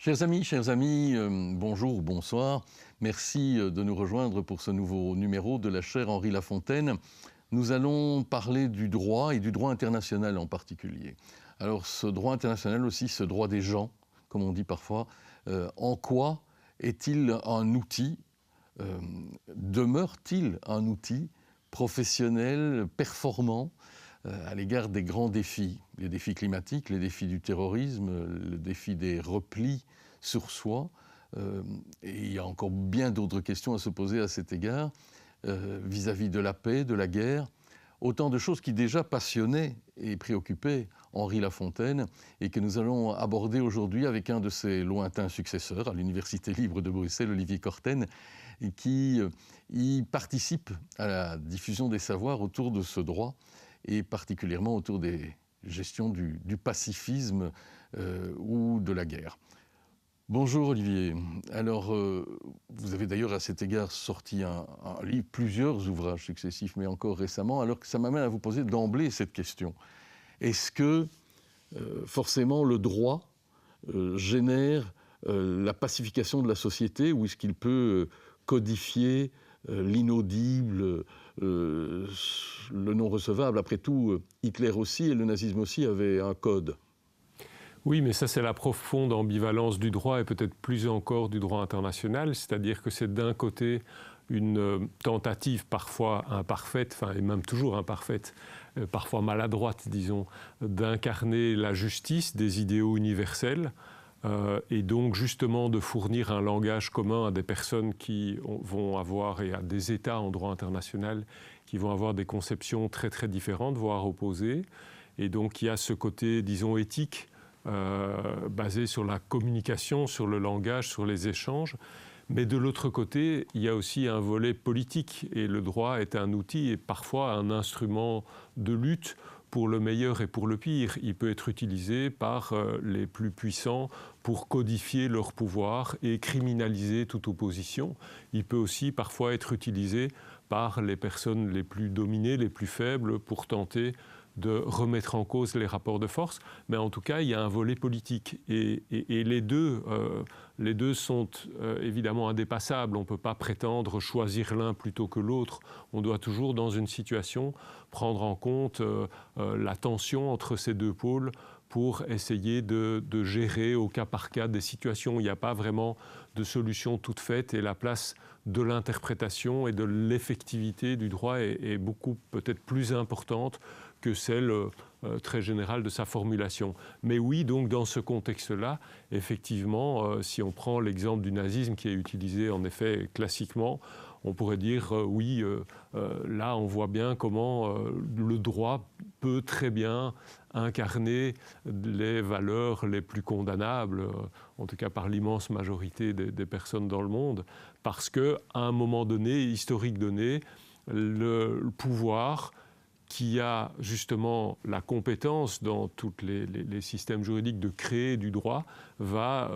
Chers amis, bonjour, bonsoir. Merci de nous rejoindre pour ce nouveau numéro de la chaire Henri Lafontaine. Nous allons parler du droit et du droit international en particulier. Alors ce droit international aussi, ce droit des gens, comme on dit parfois, en quoi est-il un outil, demeure-t-il un outil professionnel, performant à l'égard des grands défis, les défis climatiques, les défis du terrorisme, le défi des replis sur soi. Et il y a encore bien d'autres questions à se poser à cet égard, vis-à-vis de la paix, de la guerre. Autant de choses qui déjà passionnaient et préoccupaient Henri Lafontaine et que nous allons aborder aujourd'hui avec un de ses lointains successeurs à l'Université libre de Bruxelles, Olivier Courtens, et qui y participe à la diffusion des savoirs autour de ce droit et particulièrement autour des gestions du pacifisme ou de la guerre. Bonjour Olivier. Alors, vous avez d'ailleurs à cet égard sorti un livre, plusieurs ouvrages successifs, mais encore récemment, alors que ça m'amène à vous poser d'emblée cette question. Est-ce que forcément le droit génère la pacification de la société ou est-ce qu'il peut codifier l'inaudible, le non-recevable? Après tout, Hitler aussi et le nazisme aussi avaient un code. Oui, mais ça c'est la profonde ambivalence du droit et peut-être plus encore du droit international, c'est-à-dire que c'est d'un côté une tentative parfois imparfaite, et même toujours imparfaite, parfois maladroite, disons, d'incarner la justice des idéaux universels, et donc justement de fournir un langage commun à des personnes qui vont avoir, et à des États en droit international, qui vont avoir des conceptions très très différentes, voire opposées. Et donc il y a ce côté, disons, éthique, basé sur la communication, sur le langage, sur les échanges. Mais de l'autre côté, il y a aussi un volet politique. Et le droit est un outil et parfois un instrument de lutte pour le meilleur et pour le pire. Il peut être utilisé par les plus puissants pour codifier leur pouvoir et criminaliser toute opposition. Il peut aussi parfois être utilisé par les personnes les plus dominées, les plus faibles, pour tenter de remettre en cause les rapports de force, mais en tout cas, il y a un volet politique. Et les deux sont évidemment indépassables. On ne peut pas prétendre choisir l'un plutôt que l'autre. On doit toujours, dans une situation, prendre en compte la tension entre ces deux pôles pour essayer de gérer au cas par cas des situations. Il n'y a pas vraiment de solution toute faite et la place de l'interprétation et de l'effectivité du droit est beaucoup peut-être plus importante que celle très générale de sa formulation. Mais oui, donc dans ce contexte-là, effectivement, si on prend l'exemple du nazisme qui est utilisé en effet classiquement, on pourrait dire oui, là on voit bien comment le droit peut très bien incarner les valeurs les plus condamnables, en tout cas par l'immense majorité des personnes dans le monde, parce qu'à un moment donné, historique donné, le pouvoir qui a justement la compétence dans tous les systèmes juridiques de créer du droit, va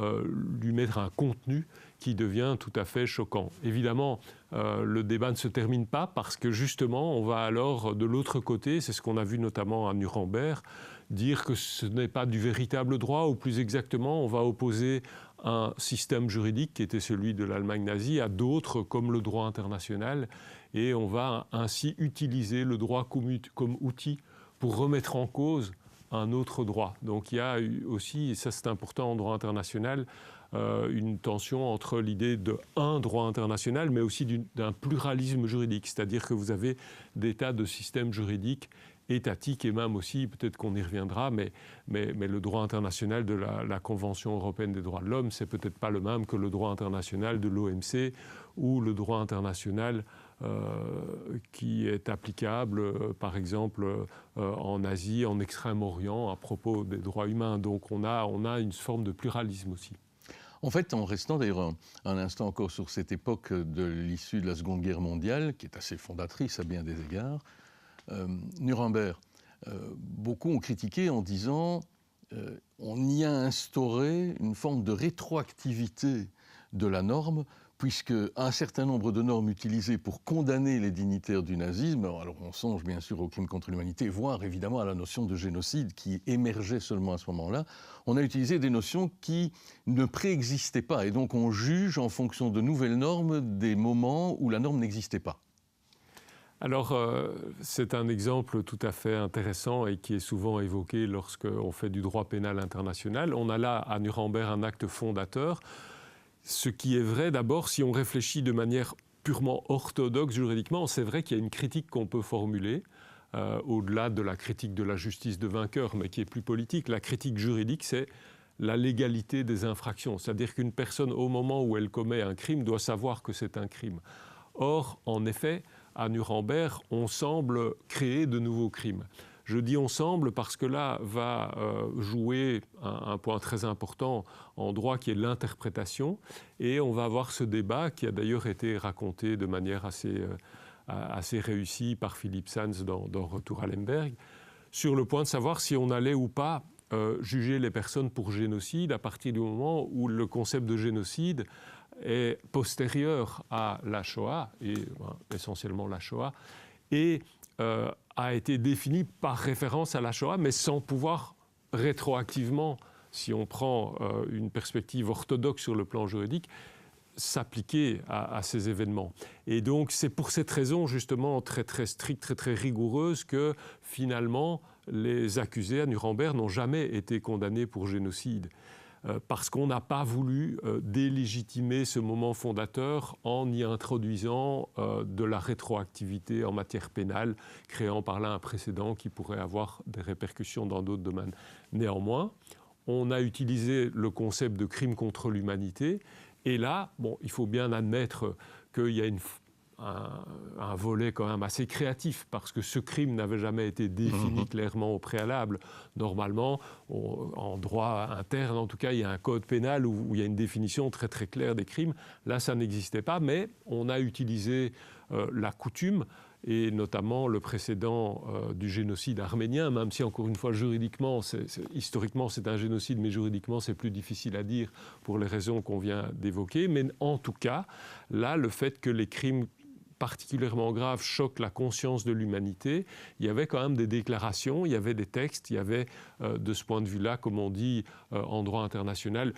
lui mettre un contenu qui devient tout à fait choquant. Évidemment, le débat ne se termine pas parce que justement, on va alors de l'autre côté, c'est ce qu'on a vu notamment à Nuremberg, dire que ce n'est pas du véritable droit, ou plus exactement, on va opposer un système juridique qui était celui de l'Allemagne nazie à d'autres comme le droit international, et on va ainsi utiliser le droit comme outil pour remettre en cause un autre droit. Donc il y a aussi, et ça c'est important en droit international, une tension entre l'idée d'un droit international, mais aussi d'un pluralisme juridique, c'est-à-dire que vous avez des tas de systèmes juridiques étatiques et même aussi, peut-être qu'on y reviendra, mais le droit international de la Convention européenne des droits de l'homme, c'est peut-être pas le même que le droit international de l'OMC ou le droit international qui est applicable, par exemple, en Asie, en Extrême-Orient, à propos des droits humains. Donc on a une forme de pluralisme aussi. En fait, en restant d'ailleurs un instant encore sur cette époque de l'issue de la Seconde Guerre mondiale, qui est assez fondatrice à bien des égards, Nuremberg, beaucoup ont critiqué en disant on y a instauré une forme de rétroactivité de la norme puisque un certain nombre de normes utilisées pour condamner les dignitaires du nazisme, alors on songe bien sûr aux crimes contre l'humanité, voire évidemment à la notion de génocide qui émergeait seulement à ce moment-là, on a utilisé des notions qui ne préexistaient pas, et donc on juge en fonction de nouvelles normes des moments où la norme n'existait pas. Alors, c'est un exemple tout à fait intéressant et qui est souvent évoqué lorsqu'on fait du droit pénal international. On a là à Nuremberg un acte fondateur. Ce qui est vrai d'abord, si on réfléchit de manière purement orthodoxe juridiquement, c'est vrai qu'il y a une critique qu'on peut formuler, au-delà de la critique de la justice de vainqueur, mais qui est plus politique. La critique juridique, c'est la légalité des infractions. C'est-à-dire qu'une personne, au moment où elle commet un crime, doit savoir que c'est un crime. Or, en effet, à Nuremberg, on semble créer de nouveaux crimes. Je dis on semble parce que là va jouer un point très important en droit qui est l'interprétation. Et on va avoir ce débat qui a d'ailleurs été raconté de manière assez réussie par Philippe Sands dans Retour à Lemberg, sur le point de savoir si on allait ou pas juger les personnes pour génocide à partir du moment où le concept de génocide est postérieur à la Shoah, et essentiellement la Shoah, et a été défini par référence à la Shoah, mais sans pouvoir rétroactivement, si on prend une perspective orthodoxe sur le plan juridique, s'appliquer à ces événements. Et donc c'est pour cette raison justement très très stricte, très très rigoureuse que finalement les accusés à Nuremberg n'ont jamais été condamnés pour génocide. Parce qu'on n'a pas voulu délégitimer ce moment fondateur en y introduisant de la rétroactivité en matière pénale, créant par là un précédent qui pourrait avoir des répercussions dans d'autres domaines. Néanmoins, on a utilisé le concept de crime contre l'humanité, et là, bon, il faut bien admettre qu'il y a un volet quand même assez créatif, parce que ce crime n'avait jamais été défini clairement au préalable. Normalement, en droit interne, en tout cas, il y a un code pénal où il y a une définition très très claire des crimes. Là, ça n'existait pas, mais on a utilisé la coutume, et notamment le précédent du génocide arménien, même si encore une fois juridiquement, historiquement c'est un génocide, mais juridiquement c'est plus difficile à dire pour les raisons qu'on vient d'évoquer. Mais en tout cas, là, le fait que les crimes particulièrement grave choque la conscience de l'humanité, il y avait quand même des déclarations, il y avait des textes, il y avait de ce point de vue-là, comme on dit en droit international,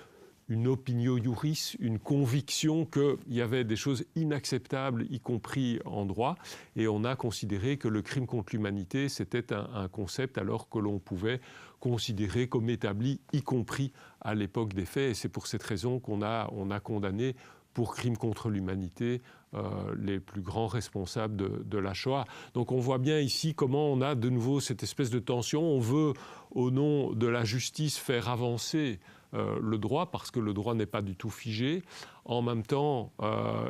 une opinio iuris, une conviction qu'il y avait des choses inacceptables, y compris en droit, et on a considéré que le crime contre l'humanité, c'était un concept alors que l'on pouvait considérer comme établi, y compris à l'époque des faits, et c'est pour cette raison qu'on a condamné pour crime contre l'humanité les plus grands responsables de la Shoah. Donc on voit bien ici comment on a de nouveau cette espèce de tension. On veut, au nom de la justice, faire avancer le droit, parce que le droit n'est pas du tout figé. En même temps,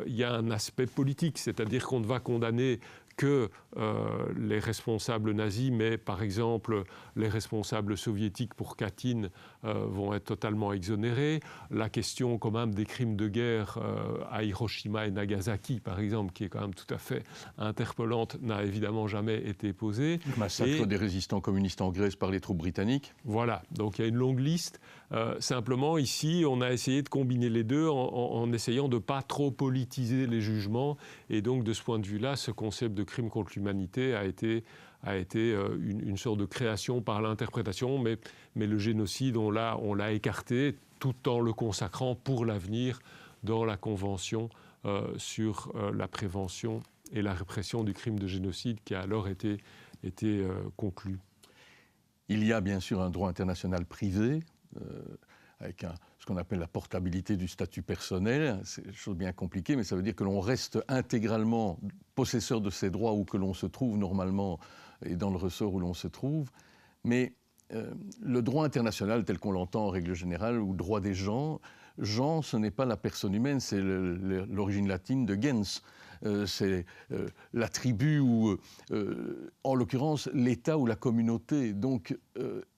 il y a un aspect politique, c'est-à-dire qu'on ne va condamner que les responsables nazis, mais par exemple les responsables soviétiques pour Katyn vont être totalement exonérés. La question quand même des crimes de guerre à Hiroshima et Nagasaki, par exemple, qui est quand même tout à fait interpellante, n'a évidemment jamais été posée. Le massacre des résistants communistes en Grèce par les troupes britanniques. Voilà, donc il y a une longue liste. Simplement, ici, on a essayé de combiner les deux en essayant de ne pas trop politiser les jugements. Et donc, de ce point de vue-là, ce concept de crime contre l'humanité a été une sorte de création par l'interprétation. Mais le génocide, on l'a écarté tout en le consacrant pour l'avenir dans la Convention sur la prévention et la répression du crime de génocide qui a alors été conclue. Il y a bien sûr un droit international privé, avec ce qu'on appelle la portabilité du statut personnel. C'est une chose bien compliquée, mais ça veut dire que l'on reste intégralement possesseur de ses droits où que l'on se trouve normalement et dans le ressort où l'on se trouve. Mais le droit international tel qu'on l'entend en règle générale, ou droit des gens, ce n'est pas la personne humaine, c'est l'origine latine de gens. C'est la tribu ou, en l'occurrence, l'État ou la communauté. Donc,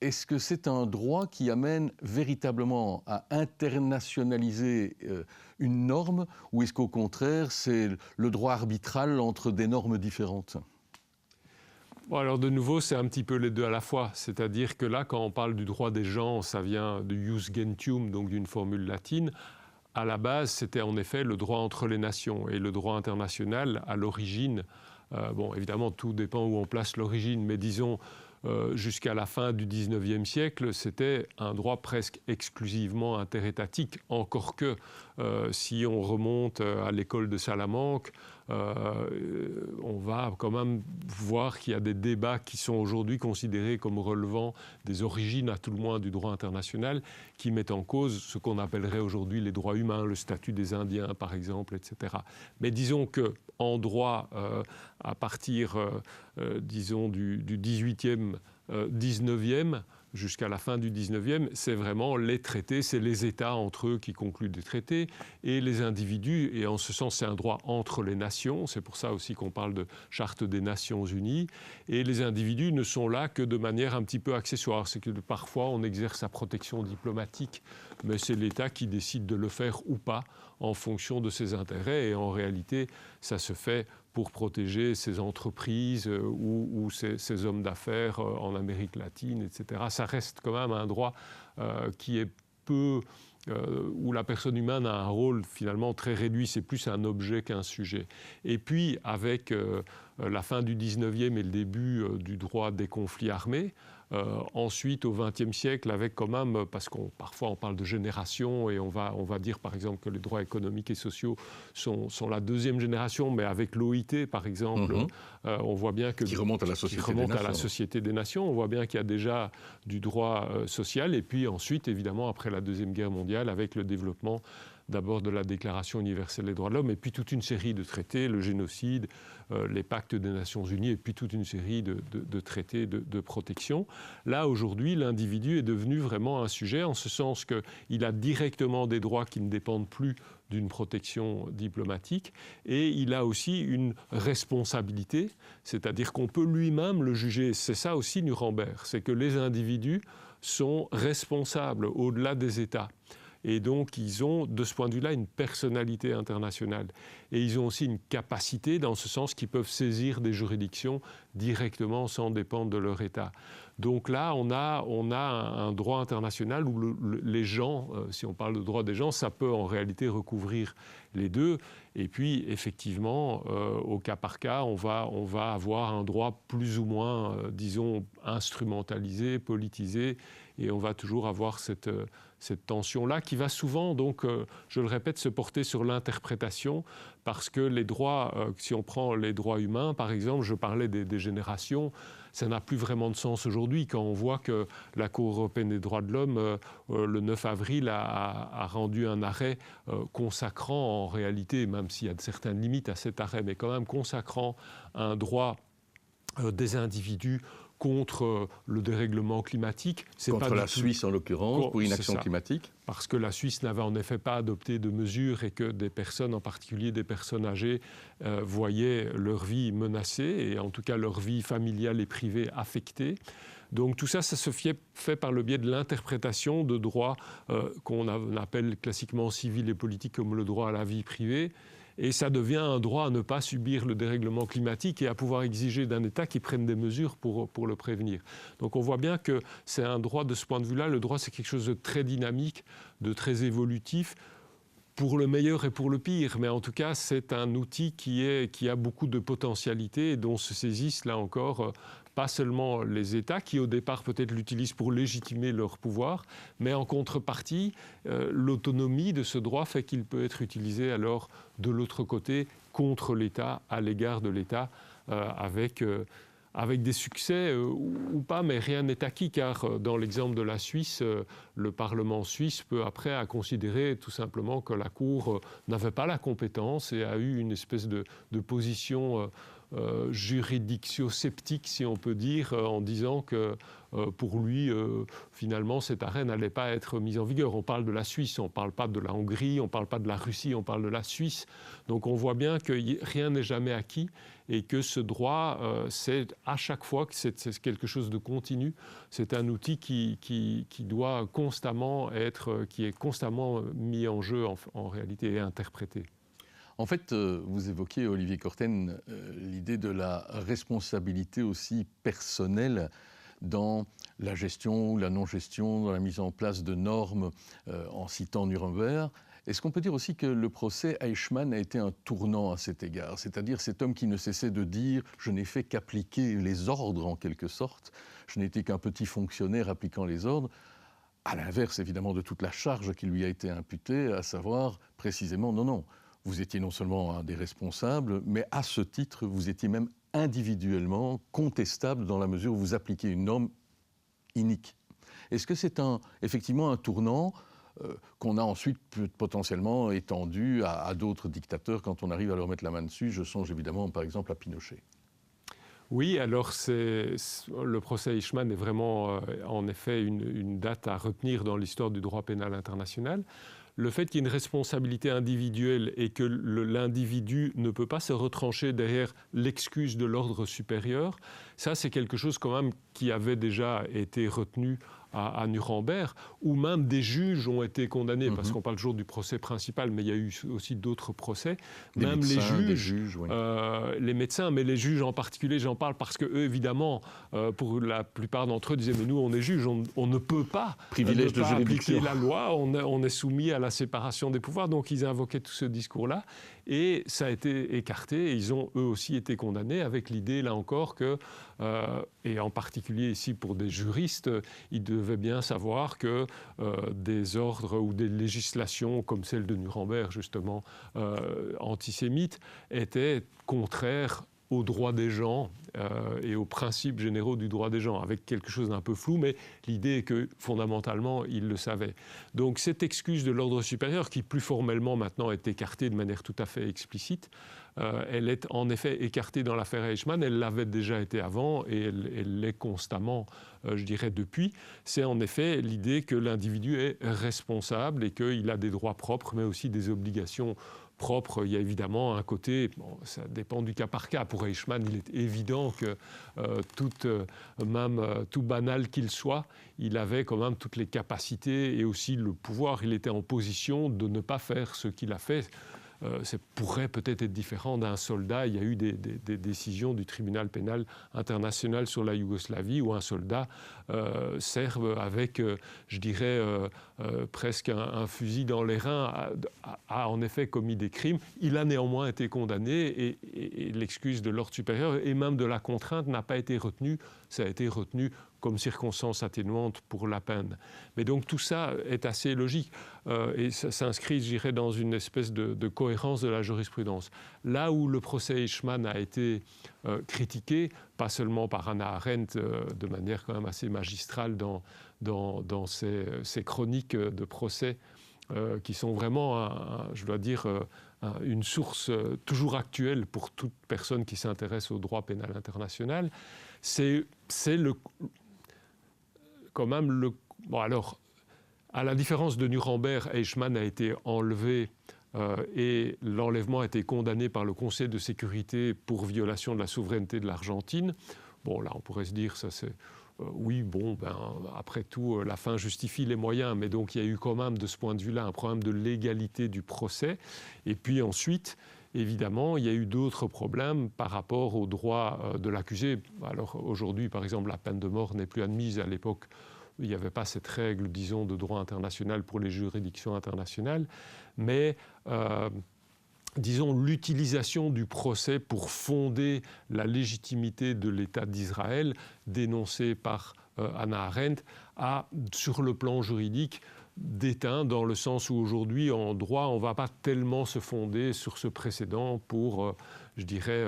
est-ce que c'est un droit qui amène véritablement à internationaliser une norme, ou est-ce qu'au contraire, c'est le droit arbitral entre des normes différentes ? Bon, alors de nouveau, c'est un petit peu les deux à la fois. C'est-à-dire que là, quand on parle du droit des gens, ça vient de jus gentium, donc d'une formule latine. à la base, c'était en effet le droit entre les nations. Et le droit international, à l'origine, bon, évidemment, tout dépend où on place l'origine, mais disons, jusqu'à la fin du XIXe siècle, c'était un droit presque exclusivement interétatique, encore que si on remonte à l'école de Salamanque, on va quand même voir qu'il y a des débats qui sont aujourd'hui considérés comme relevant des origines, à tout le moins, du droit international, qui mettent en cause ce qu'on appellerait aujourd'hui les droits humains, le statut des Indiens, par exemple, etc. Mais disons qu'en droit, à partir, disons, du 18e, 19e, jusqu'à la fin du 19e, c'est vraiment les traités, c'est les États entre eux qui concluent des traités, et les individus, et en ce sens c'est un droit entre les nations, c'est pour ça aussi qu'on parle de charte des Nations Unies, et les individus ne sont là que de manière un petit peu accessoire, c'est que parfois on exerce sa protection diplomatique, mais c'est l'État qui décide de le faire ou pas en fonction de ses intérêts, et en réalité ça se fait pour protéger ces entreprises ou ces hommes d'affaires en Amérique latine, etc. Ça reste quand même un droit qui est peu... où la personne humaine a un rôle finalement très réduit, c'est plus un objet qu'un sujet. Et puis, avec la fin du 19e et le début du droit des conflits armés, ensuite, au XXe siècle, avec quand même, parce qu'on parfois on parle de génération et on va dire par exemple que les droits économiques et sociaux sont la deuxième génération, mais avec l'OIT par exemple, on voit bien que... Qui remonte à la Société des Nations. On voit bien qu'il y a déjà du droit social et puis ensuite, évidemment, après la Deuxième Guerre mondiale, avec le développement d'abord de la Déclaration universelle des droits de l'homme, et puis toute une série de traités, le génocide, les pactes des Nations Unies, et puis toute une série de traités de protection. Là, aujourd'hui, l'individu est devenu vraiment un sujet, en ce sens qu'il a directement des droits qui ne dépendent plus d'une protection diplomatique, et il a aussi une responsabilité, c'est-à-dire qu'on peut lui-même le juger. C'est ça aussi Nuremberg, c'est que les individus sont responsables au-delà des États. Et donc, ils ont, de ce point de vue-là, une personnalité internationale. Et ils ont aussi une capacité, dans ce sens, qu'ils peuvent saisir des juridictions directement sans dépendre de leur État. Donc là, on a un droit international où les gens, si on parle de droit des gens, ça peut en réalité recouvrir les deux. Et puis, effectivement, au cas par cas, on va avoir un droit plus ou moins, disons, instrumentalisé, politisé, et on va toujours avoir cette tension-là qui va souvent, donc, je le répète, se porter sur l'interprétation, parce que les droits, si on prend les droits humains, par exemple, je parlais des générations, ça n'a plus vraiment de sens aujourd'hui quand on voit que la Cour européenne des droits de l'homme, le 9 avril, a rendu un arrêt consacrant en réalité, même s'il y a certaines limites à cet arrêt, mais quand même consacrant un droit des individus contre le dérèglement climatique. Contre la Suisse, en l'occurrence, pour inaction climatique. Parce que la Suisse n'avait en effet pas adopté de mesures et que des personnes, en particulier des personnes âgées, voyaient leur vie menacée et en tout cas leur vie familiale et privée affectée. Donc tout ça, ça se fait par le biais de l'interprétation de droits qu'on appelle classiquement civils et politiques comme le droit à la vie privée. Et ça devient un droit à ne pas subir le dérèglement climatique et à pouvoir exiger d'un État qui prenne des mesures pour le prévenir. Donc on voit bien que c'est un droit de ce point de vue-là. Le droit, c'est quelque chose de très dynamique, de très évolutif, pour le meilleur et pour le pire. Mais en tout cas, c'est un outil qui a beaucoup de potentialités et dont se saisissent, là encore, pas seulement les États, qui au départ peut-être l'utilisent pour légitimer leur pouvoir, mais en contrepartie, l'autonomie de ce droit fait qu'il peut être utilisé alors de l'autre côté, contre l'État, à l'égard de l'État, avec des succès ou pas, mais rien n'est acquis, car dans l'exemple de la Suisse, le Parlement suisse peu après a considéré tout simplement que la Cour n'avait pas la compétence et a eu une espèce de position juridictio-sceptique, si on peut dire, en disant que pour lui, finalement, cet arrêt n'allait pas être mis en vigueur. On parle de la Suisse, on ne parle pas de la Hongrie, on ne parle pas de la Russie, on parle de la Suisse. Donc on voit bien que rien n'est jamais acquis et que ce droit, c'est à chaque fois que c'est quelque chose de continu. C'est un outil qui doit constamment qui est constamment mis en jeu en réalité et interprété. En fait, vous évoquez, Olivier Courtenne, l'idée de la responsabilité aussi personnelle dans la gestion ou la non-gestion, dans la mise en place de normes en citant Nuremberg. Est-ce qu'on peut dire aussi que le procès Eichmann a été un tournant à cet égard? C'est-à-dire cet homme qui ne cessait de dire « je n'ai fait qu'appliquer les ordres » en quelque sorte, je n'étais qu'un petit fonctionnaire appliquant les ordres, à l'inverse évidemment de toute la charge qui lui a été imputée, à savoir précisément non, vous étiez non seulement un des responsables, mais à ce titre, vous étiez même individuellement contestable dans la mesure où vous appliquez une norme inique. Est-ce que c'est effectivement un tournant qu'on a ensuite potentiellement étendu à d'autres dictateurs quand on arrive à leur mettre la main dessus? Je songe évidemment par exemple à Pinochet. Oui, alors le procès Eichmann est vraiment en effet une date à retenir dans l'histoire du droit pénal international. Le fait qu'il y ait une responsabilité individuelle et que l'individu ne peut pas se retrancher derrière l'excuse de l'ordre supérieur, ça c'est quelque chose quand même qui avait déjà été retenu à Nuremberg, où même des juges ont été condamnés, parce qu'on parle toujours du procès principal, mais il y a eu aussi d'autres procès. Même les juges, oui. Les médecins, mais les juges en particulier, j'en parle parce qu'eux, évidemment, pour la plupart d'entre eux, disaient « mais nous, on est juges, on ne peut pas, privilège de appliquer la loi, on est soumis à la séparation des pouvoirs ». Donc ils invoquaient tout ce discours-là, et ça a été écarté, et ils ont eux aussi été condamnés avec l'idée, là encore, que, et en particulier ici pour des juristes, ils devaient bien savoir que des ordres ou des législations comme celle de Nuremberg, justement, antisémites, étaient contraires aux droits des gens et aux principes généraux du droit des gens, avec quelque chose d'un peu flou, mais l'idée est que fondamentalement, ils le savaient. Donc cette excuse de l'ordre supérieur, qui plus formellement maintenant est écartée de manière tout à fait explicite, elle est en effet écartée dans l'affaire Eichmann, elle l'avait déjà été avant et elle l'est constamment, je dirais, depuis. C'est en effet l'idée que l'individu est responsable et qu'il a des droits propres, mais aussi des obligations propre. Il y a évidemment un côté, ça dépend du cas par cas. Pour Eichmann, il est évident que tout banal qu'il soit, il avait quand même toutes les capacités et aussi le pouvoir. Il était en position de ne pas faire ce qu'il a fait. Ça pourrait peut-être être différent d'un soldat. Il y a eu des décisions du tribunal pénal international sur la Yougoslavie où un soldat serbe avec, je dirais, presque un fusil dans les reins, a en effet commis des crimes. Il a néanmoins été condamné et l'excuse de l'ordre supérieur et même de la contrainte n'a pas été retenue. Ça a été retenu comme circonstance atténuante pour la peine. Mais donc tout ça est assez logique et ça s'inscrit, je dirais, dans une espèce de cohérence de la jurisprudence. Là où le procès Eichmann a été critiqué, pas seulement par Hannah Arendt de manière quand même assez magistrale dans ses chroniques de procès, qui sont vraiment, je dois dire, une source toujours actuelle pour toute personne qui s'intéresse au droit pénal international, c'est quand même le... Bon alors, à la différence de Nuremberg, Eichmann a été enlevé et l'enlèvement a été condamné par le Conseil de sécurité pour violation de la souveraineté de l'Argentine. Bon, là, on pourrait se dire, ça c'est... oui, bon, après tout, la fin justifie les moyens, mais donc il y a eu quand même, de ce point de vue-là, un problème de légalité du procès. Et puis ensuite, évidemment, il y a eu d'autres problèmes par rapport aux droits de l'accusé. Alors aujourd'hui, par exemple, la peine de mort n'est plus admise. À l'époque, il n'y avait pas cette règle, disons, de droit international pour les juridictions internationales, mais... disons, l'utilisation du procès pour fonder la légitimité de l'État d'Israël, dénoncée par Hannah Arendt, a, sur le plan juridique, déteint dans le sens où aujourd'hui, en droit, on ne va pas tellement se fonder sur ce précédent pour, je dirais,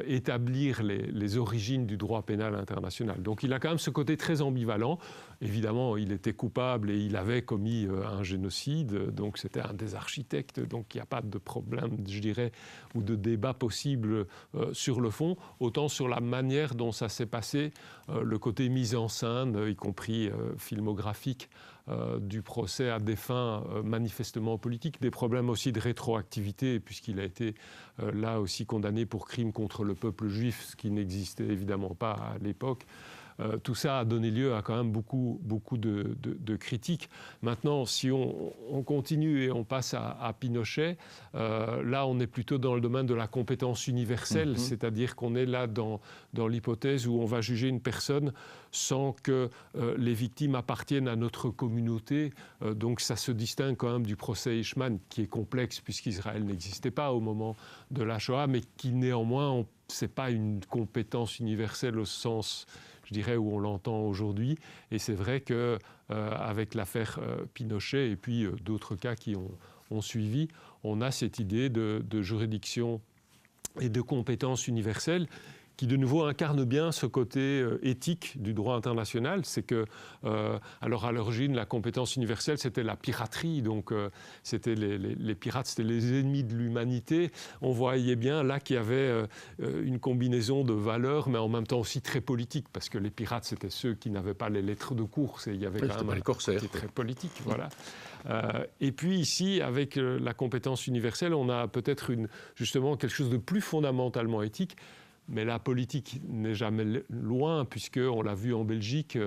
établir les origines du droit pénal international. Donc il a quand même ce côté très ambivalent. Évidemment, il était coupable et il avait commis un génocide, donc c'était un des architectes, donc il n'y a pas de problème, je dirais, ou de débat possible sur le fond, autant sur la manière dont ça s'est passé, le côté mise en scène, y compris filmographique, du procès à des fins manifestement politiques, des problèmes aussi de rétroactivité, puisqu'il a été là aussi condamné pour crime contre le peuple juif, ce qui n'existait évidemment pas à l'époque. tout ça a donné lieu à quand même beaucoup de critiques. Maintenant, si on continue et on passe à Pinochet, là on est plutôt dans le domaine de la compétence universelle, c'est-à-dire qu'on est là dans l'hypothèse où on va juger une personne sans que les victimes appartiennent à notre communauté. Donc ça se distingue quand même du procès Eichmann, qui est complexe puisqu'Israël n'existait pas au moment de la Shoah, mais qui néanmoins, ce n'est pas une compétence universelle au sens, je dirais, où on l'entend aujourd'hui. Et c'est vrai qu'avec l'affaire Pinochet et puis d'autres cas qui ont suivi, on a cette idée de juridiction et de compétence universelle qui de nouveau incarne bien ce côté éthique du droit international. C'est que, alors à l'origine, la compétence universelle, c'était la piraterie, donc c'était les pirates, c'était les ennemis de l'humanité. On voyait bien là qu'il y avait une combinaison de valeurs, mais en même temps aussi très politique, parce que les pirates, c'était ceux qui n'avaient pas les lettres de course, et il y avait quand même les corsaires, côté très politique, voilà. Et puis ici, avec la compétence universelle, on a peut-être justement quelque chose de plus fondamentalement éthique. Mais la politique n'est jamais loin, puisqu'on l'a vu en Belgique,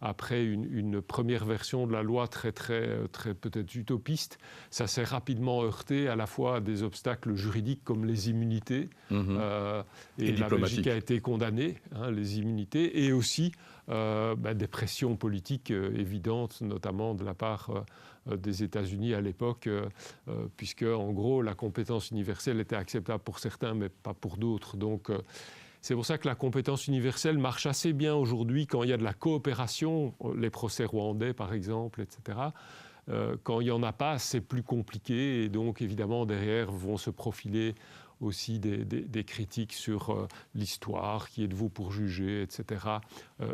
après une première version de la loi très peut-être utopiste, ça s'est rapidement heurté à la fois à des obstacles juridiques comme les immunités, et la Belgique a été condamnée, les immunités, et aussi des pressions politiques évidentes, notamment de la part des États-Unis à l'époque, puisque en gros la compétence universelle était acceptable pour certains mais pas pour d'autres. Donc c'est pour ça que la compétence universelle marche assez bien aujourd'hui quand il y a de la coopération, les procès rwandais par exemple, etc. Quand il n'y en a pas, c'est plus compliqué, et donc évidemment derrière vont se profiler aussi des critiques sur l'histoire, qui êtes-vous pour juger, etc.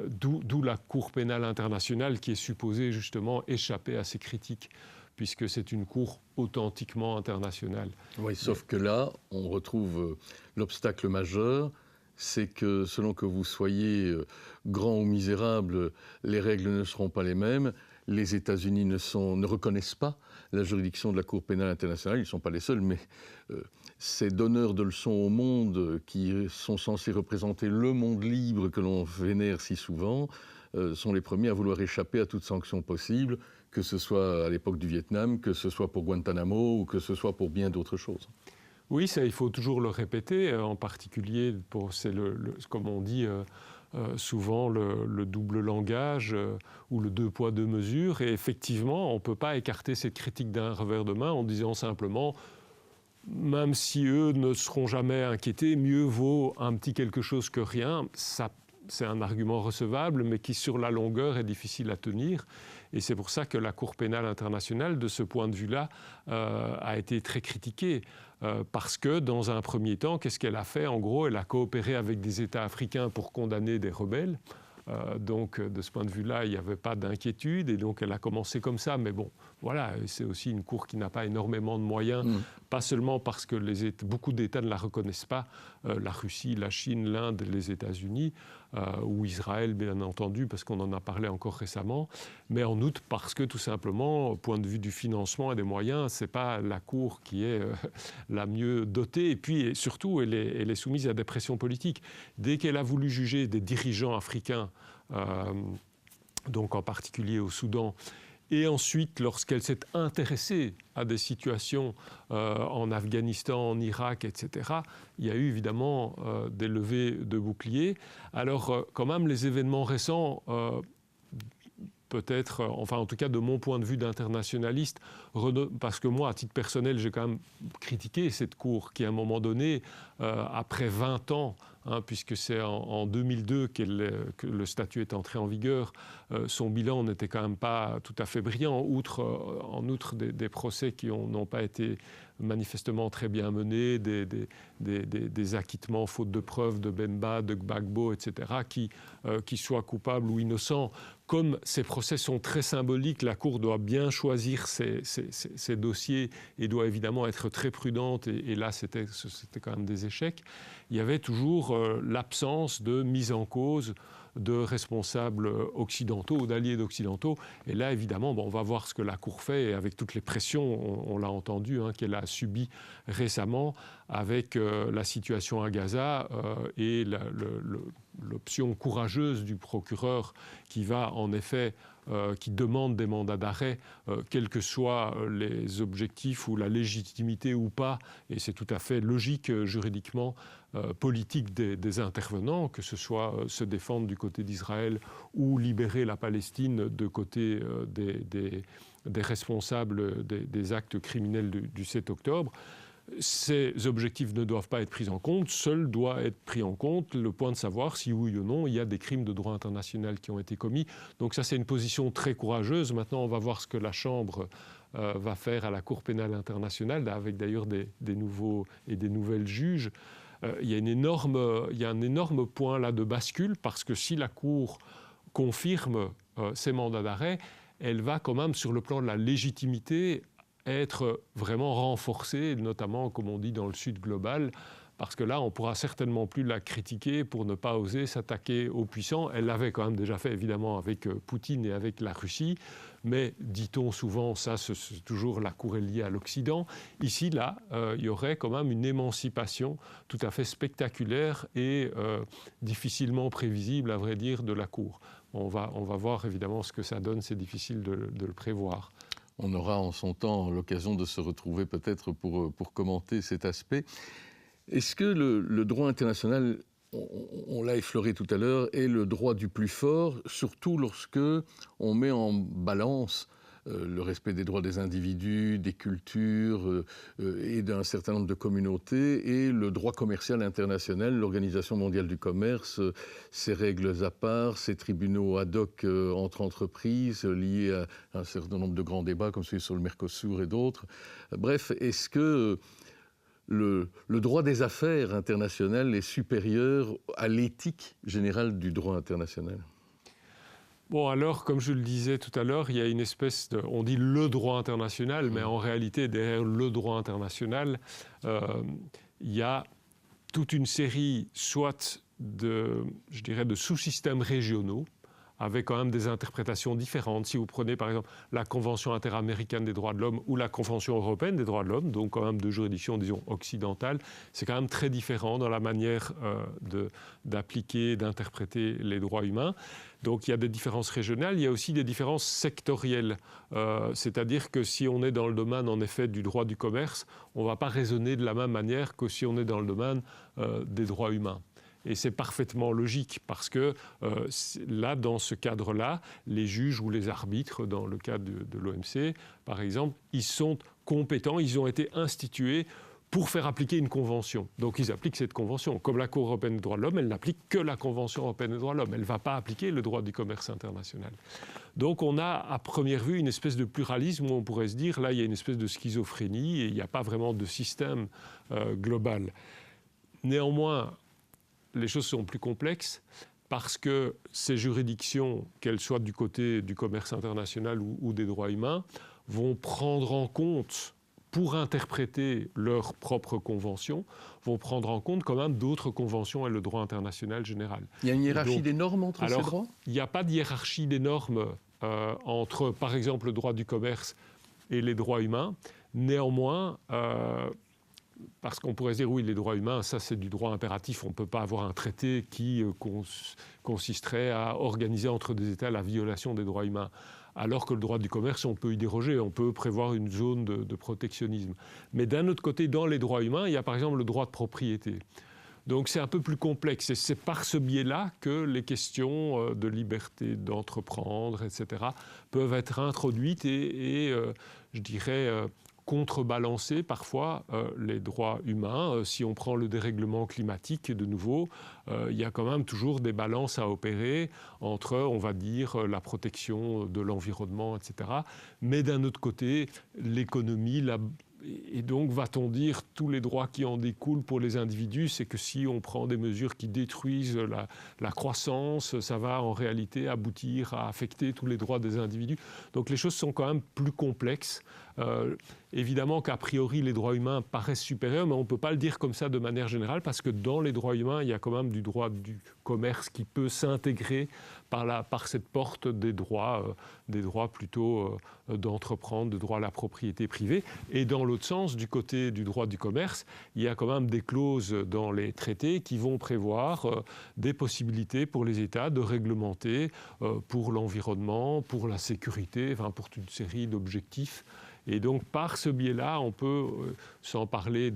D'où la Cour pénale internationale qui est supposée justement échapper à ces critiques, puisque c'est une cour authentiquement internationale. Oui, sauf que là, on retrouve l'obstacle majeur, c'est que selon que vous soyez grand ou misérable, les règles ne seront pas les mêmes. Les États-Unis ne reconnaissent pas la juridiction de la Cour pénale internationale. Ils ne sont pas les seuls, mais ces donneurs de leçons au monde qui sont censés représenter le monde libre que l'on vénère si souvent sont les premiers à vouloir échapper à toute sanction possible, que ce soit à l'époque du Vietnam, que ce soit pour Guantanamo ou que ce soit pour bien d'autres choses. Oui, ça, il faut toujours le répéter, en particulier, c'est comme on dit souvent, le double langage ou le deux poids, deux mesures. Et effectivement, on ne peut pas écarter cette critique d'un revers de main en disant simplement, même si eux ne seront jamais inquiétés, mieux vaut un petit quelque chose que rien. Ça, c'est un argument recevable, mais qui, sur la longueur, est difficile à tenir. Et c'est pour ça que la Cour pénale internationale, de ce point de vue-là, a été très critiquée. Parce que, dans un premier temps, qu'est-ce qu'elle a fait? En gros, elle a coopéré avec des États africains pour condamner des rebelles. Donc, de ce point de vue-là, il n'y avait pas d'inquiétude. Et donc, elle a commencé comme ça. Mais bon, voilà, c'est aussi une cour qui n'a pas énormément de moyens. Pas seulement parce que beaucoup d'États ne la reconnaissent pas. La Russie, la Chine, l'Inde, les États-Unis, ou Israël, bien entendu, parce qu'on en a parlé encore récemment. Mais en outre, parce que, tout simplement, au point de vue du financement et des moyens, ce n'est pas la cour qui est la mieux dotée. Et puis, surtout, elle est soumise à des pressions politiques. Dès qu'elle a voulu juger des dirigeants africains, donc en particulier au Soudan, et ensuite, lorsqu'elle s'est intéressée à des situations en Afghanistan, en Irak, etc., il y a eu évidemment des levées de boucliers. Alors, quand même, les événements récents, peut-être, enfin en tout cas de mon point de vue d'internationaliste, parce que moi, à titre personnel, j'ai quand même critiqué cette cour qui, à un moment donné, après 20 ans, puisque c'est en 2002 que le statut est entré en vigueur, son bilan n'était quand même pas tout à fait brillant, en outre des procès qui n'ont pas été manifestement très bien menés, des acquittements faute de preuves de Bemba, de Gbagbo, etc., qui soient coupables ou innocents. Comme ces procès sont très symboliques, la Cour doit bien choisir ses dossiers et doit évidemment être très prudente, et là c'était quand même des échecs. Il y avait toujours l'absence de mise en cause de responsables occidentaux ou d'alliés occidentaux. Et là, évidemment, on va voir ce que la Cour fait, et avec toutes les pressions, on l'a entendu, qu'elle a subies récemment avec la situation à Gaza et l'option courageuse du procureur qui va en effet qui demande des mandats d'arrêt, quels que soient les objectifs ou la légitimité ou pas, et c'est tout à fait logique juridiquement, politique des intervenants, que ce soit se défendre du côté d'Israël ou libérer la Palestine de côté des responsables des actes criminels du 7 octobre. Ces objectifs ne doivent pas être pris en compte, seul doit être pris en compte le point de savoir si oui ou non il y a des crimes de droit international qui ont été commis. Donc ça, c'est une position très courageuse. Maintenant, on va voir ce que la Chambre va faire à la Cour pénale internationale, avec d'ailleurs des nouveaux et des nouvelles juges. Il y a un énorme point là de bascule, parce que si la Cour confirme ces mandats d'arrêt, elle va quand même, sur le plan de la légitimité, être vraiment renforcée, notamment, comme on dit, dans le Sud global, parce que là, on ne pourra certainement plus la critiquer pour ne pas oser s'attaquer aux puissants. Elle l'avait quand même déjà fait, évidemment, avec Poutine et avec la Russie, mais, dit-on souvent, ça, c'est toujours la Cour est liée à l'Occident. Ici, là, il y aurait quand même une émancipation tout à fait spectaculaire et difficilement prévisible, à vrai dire, de la Cour. On va voir, évidemment, ce que ça donne. C'est difficile de le prévoir. On aura en son temps l'occasion de se retrouver peut-être pour commenter cet aspect. Est-ce que le droit international, on l'a effleuré tout à l'heure, est le droit du plus fort, surtout lorsque on met en balance le respect des droits des individus, des cultures et d'un certain nombre de communautés, et le droit commercial international, l'Organisation mondiale du commerce, ses règles à part, ses tribunaux ad hoc entre entreprises liés à un certain nombre de grands débats comme celui sur le Mercosur et d'autres. Bref, est-ce que le droit des affaires internationales est supérieur à l'éthique générale du droit international ? Bon, alors, comme je le disais tout à l'heure, il y a une espèce de... On dit le droit international, mais en réalité, derrière le droit international, il y a toute une série, soit de sous-systèmes régionaux, avec quand même des interprétations différentes. Si vous prenez par exemple la Convention interaméricaine des droits de l'homme ou la Convention européenne des droits de l'homme, donc quand même de juridiction, disons, occidentale, c'est quand même très différent dans la manière d'appliquer, d'interpréter les droits humains. Donc il y a des différences régionales, il y a aussi des différences sectorielles. C'est-à-dire que si on est dans le domaine, en effet, du droit du commerce, on ne va pas raisonner de la même manière que si on est dans le domaine des droits humains. Et c'est parfaitement logique, parce que là, dans ce cadre-là, les juges ou les arbitres, dans le cadre de l'OMC, par exemple, ils sont compétents, ils ont été institués pour faire appliquer une convention. Donc ils appliquent cette convention. Comme la Cour européenne des droits de l'homme, elle n'applique que la Convention européenne des droits de l'homme. Elle ne va pas appliquer le droit du commerce international. Donc on a à première vue une espèce de pluralisme où on pourrait se dire, là il y a une espèce de schizophrénie et il n'y a pas vraiment de système global. Néanmoins, les choses sont plus complexes parce que ces juridictions, qu'elles soient du côté du commerce international ou des droits humains, vont prendre en compte, pour interpréter leurs propres conventions, vont prendre en compte quand même d'autres conventions et le droit international général. Il y a une hiérarchie des normes entre ces droits ? Il n'y a pas de hiérarchie des normes entre, par exemple, le droit du commerce et les droits humains. Néanmoins, parce qu'on pourrait se dire, oui, les droits humains, ça c'est du droit impératif. On ne peut pas avoir un traité qui consisterait à organiser entre des États la violation des droits humains. Alors que le droit du commerce, on peut y déroger, on peut prévoir une zone de protectionnisme. Mais d'un autre côté, dans les droits humains, il y a par exemple le droit de propriété. Donc c'est un peu plus complexe. Et c'est par ce biais-là que les questions de liberté d'entreprendre, etc., peuvent être introduites et je dirais, contrebalancer parfois les droits humains. Si on prend le dérèglement climatique, de nouveau, il y a quand même toujours des balances à opérer entre, on va dire, la protection de l'environnement, etc. Mais d'un autre côté, l'économie, et donc, va-t-on dire, tous les droits qui en découlent pour les individus, c'est que si on prend des mesures qui détruisent la croissance, ça va en réalité aboutir à affecter tous les droits des individus. Donc les choses sont quand même plus complexes. Évidemment qu'a priori, les droits humains paraissent supérieurs, mais on ne peut pas le dire comme ça de manière générale, parce que dans les droits humains, il y a quand même du droit du commerce qui peut s'intégrer par cette porte des droits plutôt d'entreprendre, de droit à la propriété privée. Et dans l'autre sens, du côté du droit du commerce, il y a quand même des clauses dans les traités qui vont prévoir des possibilités pour les États de réglementer pour l'environnement, pour la sécurité, enfin pour toute une série d'objectifs. Et donc, par ce biais-là, on peut, sans parler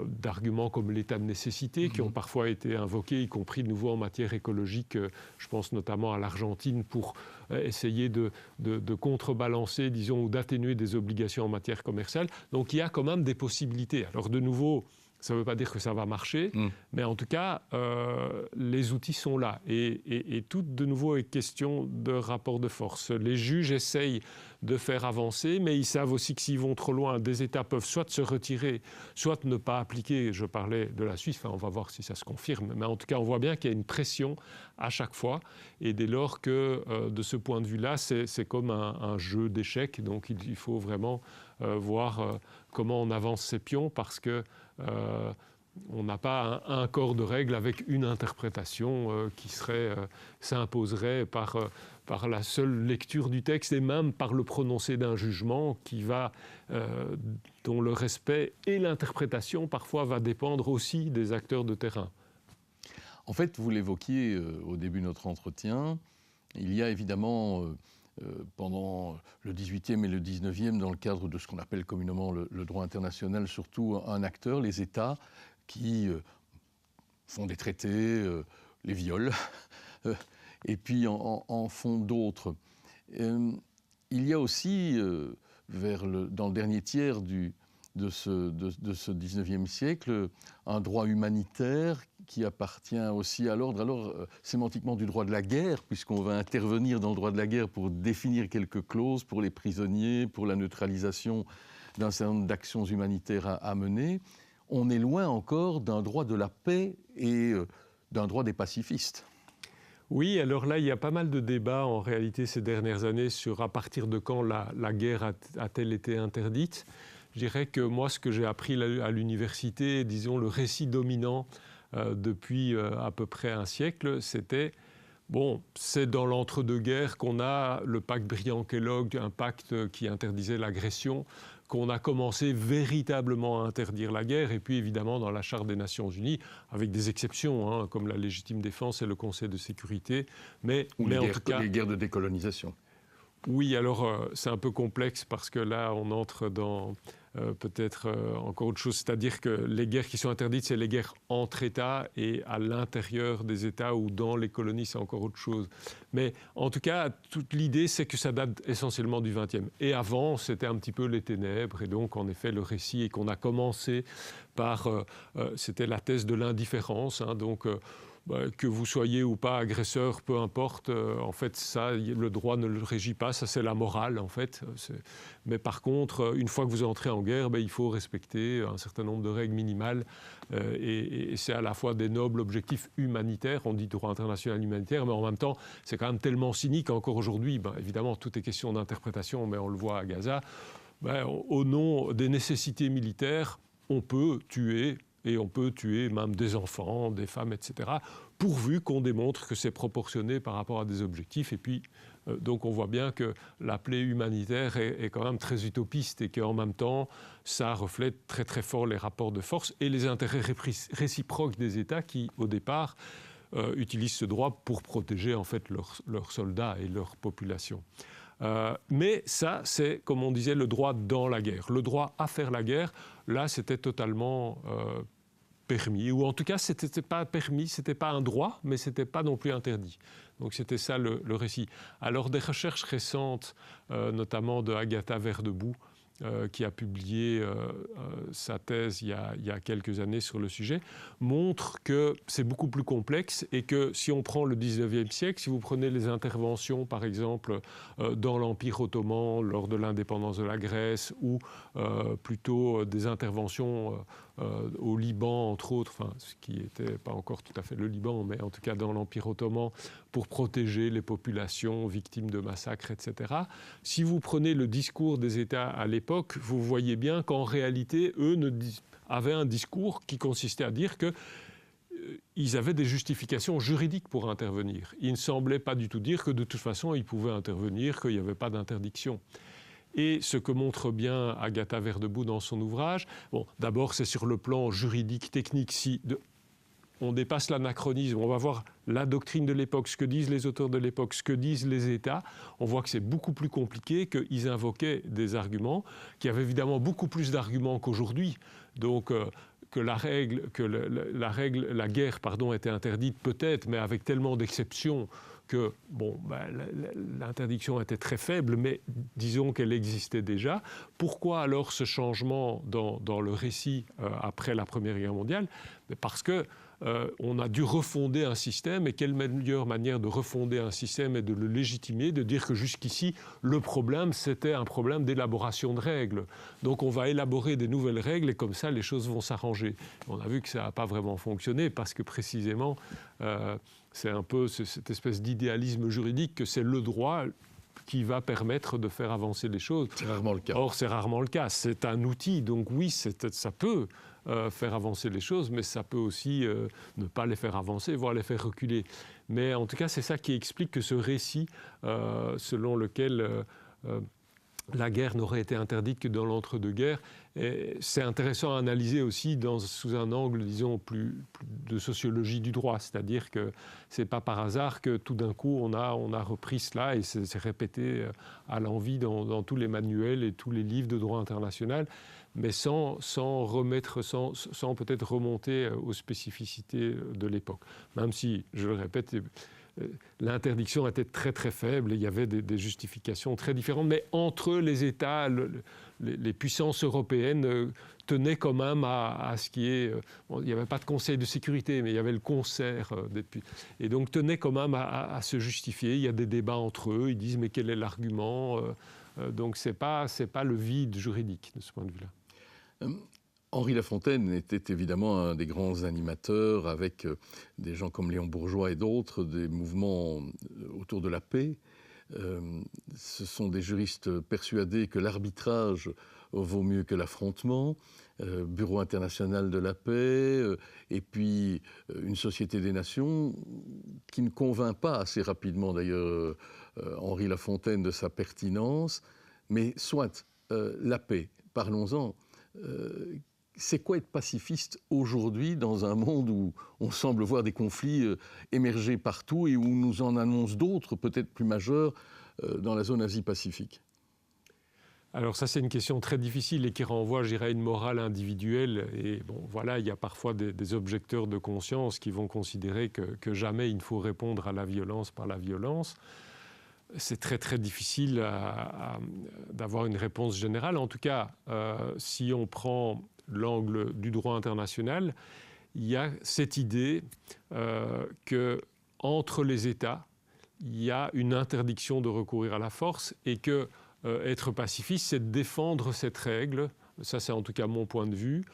d'arguments comme l'état de nécessité, qui ont parfois été invoqués, y compris de nouveau en matière écologique, je pense notamment à l'Argentine, pour essayer de contrebalancer, disons, ou d'atténuer des obligations en matière commerciale. Donc, il y a quand même des possibilités. Alors, de nouveau, ça ne veut pas dire que ça va marcher, mais en tout cas, les outils sont là. Et tout, de nouveau, est question de rapport de force. Les juges essayent de faire avancer, mais ils savent aussi que s'ils vont trop loin, des États peuvent soit se retirer, soit ne pas appliquer. Je parlais de la Suisse, enfin, on va voir si ça se confirme, mais en tout cas, on voit bien qu'il y a une pression à chaque fois. Et dès lors que, de ce point de vue-là, c'est comme un jeu d'échecs. Donc, il faut vraiment voir comment on avance ces pions, parce que on n'a pas un corps de règles avec une interprétation qui s'imposerait par la seule lecture du texte et même par le prononcé d'un jugement dont le respect et l'interprétation parfois va dépendre aussi des acteurs de terrain. En fait, vous l'évoquiez au début de notre entretien, il y a évidemment pendant le XVIIIe et le XIXe, dans le cadre de ce qu'on appelle communément le droit international, surtout un acteur, les États, qui font des traités, les violent, et puis en font d'autres. Il y a aussi, dans le dernier tiers de ce XIXe siècle, un droit humanitaire qui appartient aussi à l'ordre, sémantiquement du droit de la guerre, puisqu'on va intervenir dans le droit de la guerre pour définir quelques clauses pour les prisonniers, pour la neutralisation d'un certain nombre d'actions humanitaires à mener. On est loin encore d'un droit de la paix et d'un droit des pacifistes. Oui, alors là, il y a pas mal de débats en réalité ces dernières années sur à partir de quand la guerre a-t-elle été interdite. Je dirais que moi, ce que j'ai appris à l'université, disons le récit dominant depuis à peu près un siècle, c'était, c'est dans l'entre-deux-guerres qu'on a le pacte Briand-Kellogg, un pacte qui interdisait l'agression, qu'on a commencé véritablement à interdire la guerre, et puis évidemment dans la Charte des Nations Unies, avec des exceptions, comme la légitime défense et le Conseil de sécurité. Mais en tout cas, les guerres de décolonisation. Oui, alors c'est un peu complexe parce que là, on entre dans peut-être encore autre chose. C'est-à-dire que les guerres qui sont interdites, c'est les guerres entre États et à l'intérieur des États ou dans les colonies, c'est encore autre chose. Mais en tout cas, toute l'idée, c'est que ça date essentiellement du XXe. Et avant, c'était un petit peu les ténèbres. Et donc, en effet, le récit, et qu'on a commencé par... c'était la thèse de l'indifférence. Que vous soyez ou pas agresseur, peu importe, en fait, ça, le droit ne le régit pas, ça c'est la morale, en fait. Mais par contre, une fois que vous entrez en guerre, il faut respecter un certain nombre de règles minimales, et c'est à la fois des nobles objectifs humanitaires, on dit droit international humanitaire, mais en même temps, c'est quand même tellement cynique encore aujourd'hui, évidemment, tout est question d'interprétation, mais on le voit à Gaza, au nom des nécessités militaires, on peut tuer, et on peut tuer même des enfants, des femmes, etc., pourvu qu'on démontre que c'est proportionné par rapport à des objectifs. Et puis, donc on voit bien que la plaie humanitaire est quand même très utopiste et qu'en même temps, ça reflète très très fort les rapports de force et les intérêts réciproques des États qui, au départ, utilisent ce droit pour protéger en fait leurs soldats et leur population. Mais ça, c'est, comme on disait, le droit dans la guerre. Le droit à faire la guerre, là, c'était totalement permis, ou en tout cas, c'était pas permis, c'était pas un droit, mais c'était pas non plus interdit. Donc c'était ça le récit. Alors des recherches récentes, notamment de Agatha Verdebout, qui a publié sa thèse il y a quelques années sur le sujet, montre que c'est beaucoup plus complexe et que si on prend le 19e siècle, si vous prenez les interventions, par exemple, dans l'Empire ottoman, lors de l'indépendance de la Grèce, ou plutôt des interventions au Liban, entre autres, enfin, ce qui n'était pas encore tout à fait le Liban, mais en tout cas dans l'Empire ottoman, pour protéger les populations victimes de massacres, etc. Si vous prenez le discours des États à l'époque, vous voyez bien qu'en réalité, eux avaient un discours qui consistait à dire que ils avaient des justifications juridiques pour intervenir. Ils ne semblaient pas du tout dire que de toute façon, ils pouvaient intervenir, qu'il n'y avait pas d'interdiction. Et ce que montre bien Agatha Verdebout dans son ouvrage, bon, d'abord c'est sur le plan juridique, technique, on dépasse l'anachronisme, on va voir la doctrine de l'époque, ce que disent les auteurs de l'époque, ce que disent les États, on voit que c'est beaucoup plus compliqué, qu'ils invoquaient des arguments, qu'il y avait évidemment beaucoup plus d'arguments qu'aujourd'hui. Donc que la guerre était interdite peut-être, mais avec tellement d'exceptions que l'interdiction était très faible, mais disons qu'elle existait déjà. Pourquoi alors ce changement dans le récit après la Première Guerre mondiale ? Parce que on a dû refonder un système, et quelle meilleure manière de refonder un système et de le légitimer, de dire que jusqu'ici, le problème, c'était un problème d'élaboration de règles. Donc on va élaborer des nouvelles règles et comme ça, les choses vont s'arranger. On a vu que ça n'a pas vraiment fonctionné parce que précisément, c'est un peu cette espèce d'idéalisme juridique que c'est le droit qui va permettre de faire avancer les choses. C'est rarement le cas. Or, c'est rarement le cas. C'est un outil, donc oui, ça peut faire avancer les choses, mais ça peut aussi ne pas les faire avancer, voire les faire reculer. Mais en tout cas, c'est ça qui explique que ce récit, selon lequel la guerre n'aurait été interdite que dans l'entre-deux-guerres, c'est intéressant à analyser aussi sous un angle, disons, plus de sociologie du droit. C'est-à-dire que ce n'est pas par hasard que tout d'un coup, on a repris cela et c'est répété à l'envi dans tous les manuels et tous les livres de droit international, mais sans peut-être remonter aux spécificités de l'époque. Même si, je le répète, l'interdiction était très très faible et il y avait des justifications très différentes, mais entre les États, les puissances européennes tenaient quand même à ce qui est... il n'y avait pas de Conseil de sécurité, mais il y avait le concert. Et donc tenaient quand même à se justifier. Il y a des débats entre eux, ils disent mais quel est l'argument donc c'est pas le vide juridique de ce point de vue-là. Henri Lafontaine était évidemment un des grands animateurs avec des gens comme Léon Bourgeois et d'autres, des mouvements autour de la paix. Ce sont des juristes persuadés que l'arbitrage vaut mieux que l'affrontement, Bureau international de la paix, et puis une société des nations qui ne convainc pas assez rapidement d'ailleurs Henri Lafontaine de sa pertinence, mais soit la paix, parlons-en. C'est quoi être pacifiste aujourd'hui dans un monde où on semble voir des conflits émerger partout et où nous en annonce d'autres, peut-être plus majeurs, dans la zone Asie-Pacifique ? Alors ça, c'est une question très difficile et qui renvoie, je dirais, à une morale individuelle. Et bon, voilà, il y a parfois des objecteurs de conscience qui vont considérer que jamais il ne faut répondre à la violence par la violence. C'est très très difficile d'avoir une réponse générale. En tout cas, si on prend l'angle du droit international, il y a cette idée qu'entre les États, il y a une interdiction de recourir à la force et que être pacifiste, c'est de défendre cette règle, ça c'est en tout cas mon point de vue,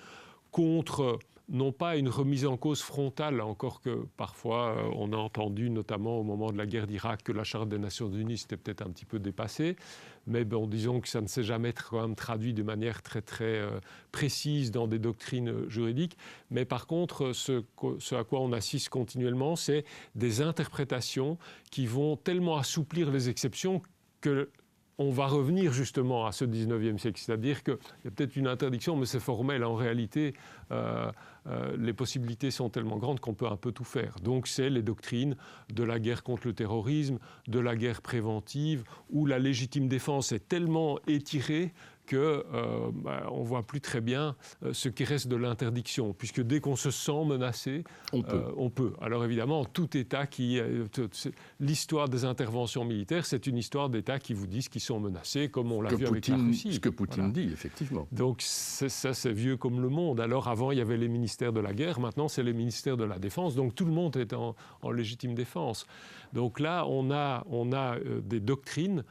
contre non pas une remise en cause frontale, encore que parfois on a entendu, notamment au moment de la guerre d'Irak, que la Charte des Nations Unies s'était peut-être un petit peu dépassée, mais bon, disons que ça ne s'est jamais quand même traduit de manière très très précise dans des doctrines juridiques. Mais par contre, ce à quoi on assiste continuellement, c'est des interprétations qui vont tellement assouplir les exceptions que on va revenir justement à ce 19e siècle. C'est-à-dire qu'il y a peut-être une interdiction, mais c'est formel. En réalité, les possibilités sont tellement grandes qu'on peut un peu tout faire. Donc c'est les doctrines de la guerre contre le terrorisme, de la guerre préventive, où la légitime défense est tellement étirée qu'on ne voit plus très bien ce qui reste de l'interdiction, puisque dès qu'on se sent menacé, on peut. Alors évidemment, tout État l'histoire des interventions militaires, c'est une histoire d'États qui vous disent qu'ils sont menacés, comme on l'a vu avec la Russie. Ce que Poutine dit, effectivement. Donc ça, c'est vieux comme le monde. Alors avant, il y avait les ministères de la guerre, maintenant c'est les ministères de la défense, donc tout le monde est en légitime défense. Donc là, on a des doctrines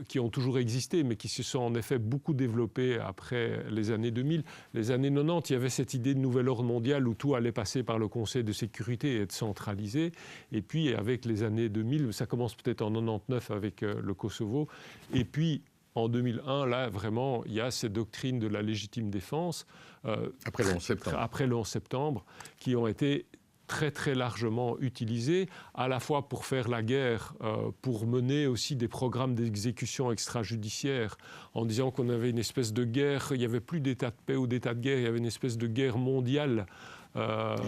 qui ont toujours existé, mais qui se sont en effet beaucoup développés après les années 2000. Les années 90, il y avait cette idée de nouvel ordre mondial où tout allait passer par le Conseil de sécurité et être centralisé. Et puis, avec les années 2000, ça commence peut-être en 99 avec le Kosovo. Et puis, en 2001, là, vraiment, il y a ces doctrines de la légitime défense. Après le 11 septembre. Après le 11 septembre, qui ont été très très largement utilisé, à la fois pour faire la guerre, pour mener aussi des programmes d'exécution extrajudiciaire, en disant qu'on avait une espèce de guerre, il n'y avait plus d'état de paix ou d'état de guerre, il y avait une espèce de guerre mondiale.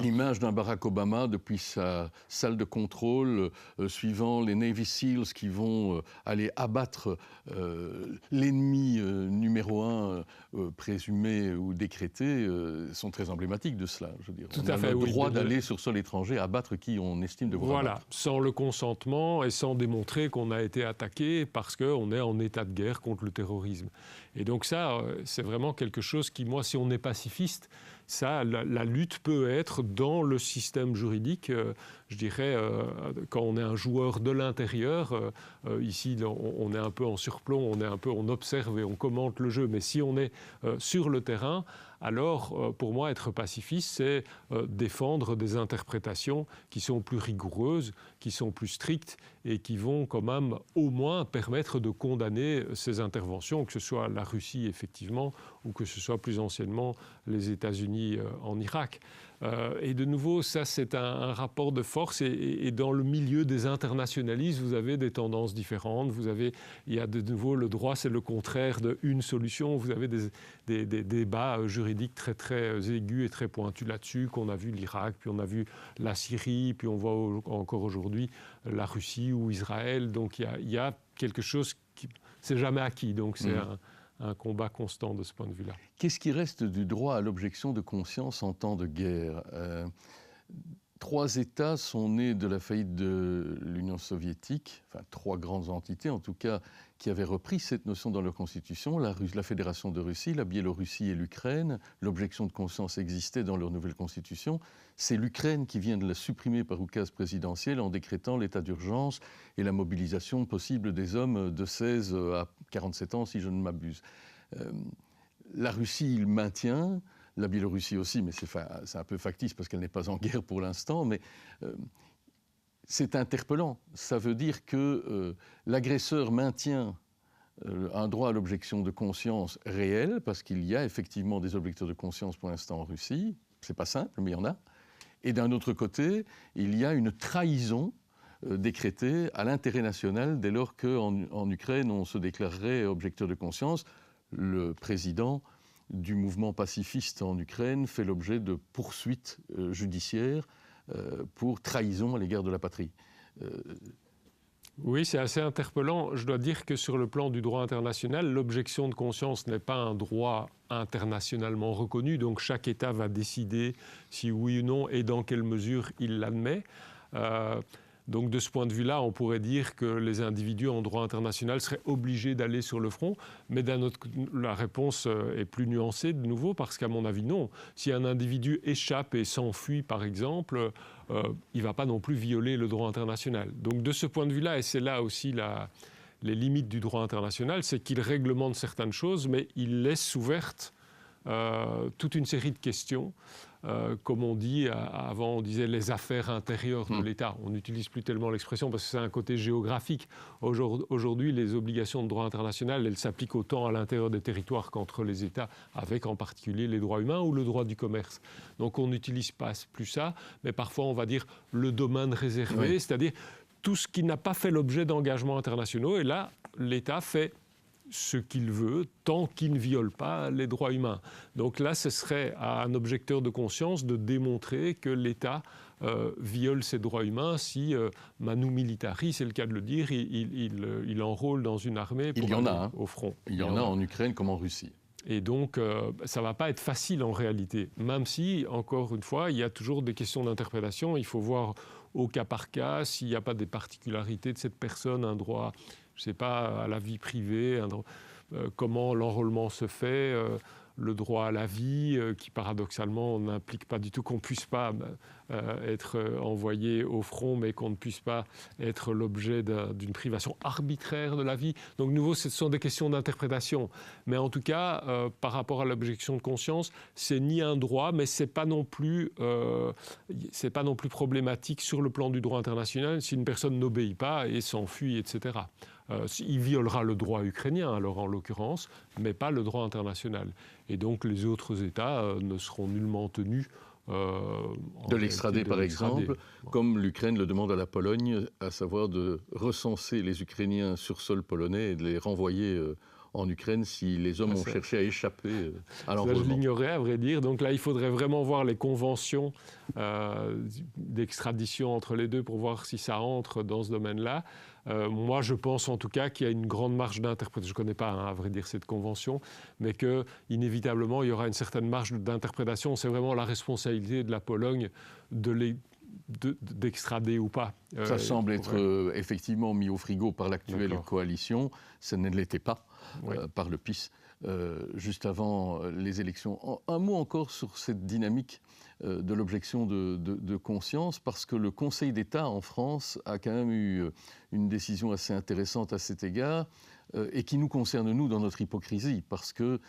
L'image d'un Barack Obama depuis sa salle de contrôle, suivant les Navy Seals qui vont aller abattre l'ennemi numéro un présumé ou décrété, sont très emblématiques de cela. Je veux dire. Tout on à fait, a le droit oui, d'aller sur sol étranger abattre qui on estime devoir voilà, abattre. sans le consentement et sans démontrer qu'on a été attaqué parce qu'on est en état de guerre contre le terrorisme. Et donc ça, c'est vraiment quelque chose qui, moi, si on est pacifiste, ça, la lutte peut être dans le système juridique, je dirais, quand on est un joueur de l'intérieur, ici on est un peu en surplomb, on observe et on commente le jeu, mais si on est sur le terrain, alors pour moi être pacifiste, c'est défendre des interprétations qui sont plus rigoureuses, qui sont plus strictes et qui vont quand même au moins permettre de condamner ces interventions, que ce soit la Russie effectivement ou que ce soit plus anciennement les États-Unis en Irak. Et de nouveau, ça c'est un rapport de force et dans le milieu des internationalistes, vous avez des tendances différentes. Il y a de nouveau le droit, c'est le contraire d'une solution. Vous avez des débats juridiques très très aigus et très pointus là-dessus, qu'on a vu l'Irak, puis on a vu la Syrie, puis on voit encore aujourd'hui la Russie ou Israël. Donc il y a quelque chose qui c'est jamais acquis. Donc c'est un combat constant de ce point de vue-là. Qu'est-ce qui reste du droit à l'objection de conscience en temps de guerre ? 3 États sont nés de la faillite de l'Union soviétique, enfin 3 grandes entités en tout cas, qui avaient repris cette notion dans leur constitution, la Fédération de Russie, la Biélorussie et l'Ukraine. L'objection de conscience existait dans leur nouvelle constitution. C'est l'Ukraine qui vient de la supprimer par oukase présidentiel en décrétant l'état d'urgence et la mobilisation possible des hommes de 16 à 47 ans, si je ne m'abuse. La Russie, il maintient... La Biélorussie aussi, mais c'est un peu factice parce qu'elle n'est pas en guerre pour l'instant, mais c'est interpellant. Ça veut dire que l'agresseur maintient un droit à l'objection de conscience réel, parce qu'il y a effectivement des objecteurs de conscience pour l'instant en Russie. C'est pas simple, mais il y en a. Et d'un autre côté, il y a une trahison décrétée à l'intérêt national dès lors qu'en Ukraine, on se déclarerait objecteur de conscience. Le président du mouvement pacifiste en Ukraine fait l'objet de poursuites judiciaires pour trahison à l'égard de la patrie. Oui, c'est assez interpellant. Je dois dire que sur le plan du droit international, l'objection de conscience n'est pas un droit internationalement reconnu, donc chaque État va décider si oui ou non et dans quelle mesure il l'admet. Donc de ce point de vue-là, on pourrait dire que les individus en droit international seraient obligés d'aller sur le front, mais d'un autre, la réponse est plus nuancée de nouveau, parce qu'à mon avis, non. Si un individu échappe et s'enfuit, par exemple, il ne va pas non plus violer le droit international. Donc de ce point de vue-là, et c'est là aussi les limites du droit international, c'est qu'il réglemente certaines choses, mais il laisse ouverte toute une série de questions. Comme on dit, avant on disait les affaires intérieures de l'État. On n'utilise plus tellement l'expression parce que c'est un côté géographique. Aujourd'hui, les obligations de droit international, elles s'appliquent autant à l'intérieur des territoires qu'entre les États, avec en particulier les droits humains ou le droit du commerce. Donc on n'utilise pas plus ça, mais parfois on va dire le domaine réservé, c'est-à-dire tout ce qui n'a pas fait l'objet d'engagements internationaux. Et là, l'État fait ce qu'il veut, tant qu'il ne viole pas les droits humains. Donc là, ce serait à un objecteur de conscience de démontrer que l'État viole ses droits humains si manu militari, c'est le cas de le dire, il enrôle dans une armée pour aller au front. Il y en a en Ukraine comme en Russie. Et donc, ça ne va pas être facile en réalité, même si, encore une fois, il y a toujours des questions d'interprétation. Il faut voir au cas par cas s'il n'y a pas des particularités de cette personne, un droit, je ne sais pas, à la vie privée, comment l'enrôlement se fait, le droit à la vie, qui paradoxalement n'implique pas du tout qu'on ne puisse pas être envoyé au front, mais qu'on ne puisse pas être l'objet d'une privation arbitraire de la vie. Donc, nouveau, ce sont des questions d'interprétation. Mais en tout cas, par rapport à l'objection de conscience, c'est ni un droit, mais c'est pas non plus problématique sur le plan du droit international si une personne n'obéit pas et s'enfuit, etc. Il violera le droit ukrainien, alors en l'occurrence, mais pas le droit international. Et donc les autres États ne seront nullement tenus de l'extrader, par exemple, comme l'Ukraine le demande à la Pologne, à savoir de recenser les Ukrainiens sur sol polonais et de les renvoyer en Ukraine si les hommes ont cherché à échapper à l'enrôlement. Je l'ignorais, à vrai dire. Donc là, il faudrait vraiment voir les conventions d'extradition entre les deux pour voir si ça entre dans ce domaine-là. Moi, je pense en tout cas qu'il y a une grande marge d'interprétation. Je ne connais pas, à vrai dire, cette convention, mais qu'inévitablement, il y aura une certaine marge d'interprétation. C'est vraiment la responsabilité de la Pologne d'extrader ou pas. Ça semble être effectivement mis au frigo par l'actuelle coalition. Ça ne l'était pas par le PiS juste avant les élections. Un mot encore sur cette dynamique de l'objection de conscience, parce que le Conseil d'État en France a quand même eu une décision assez intéressante à cet égard et qui nous concerne, nous, dans notre hypocrisie, parce que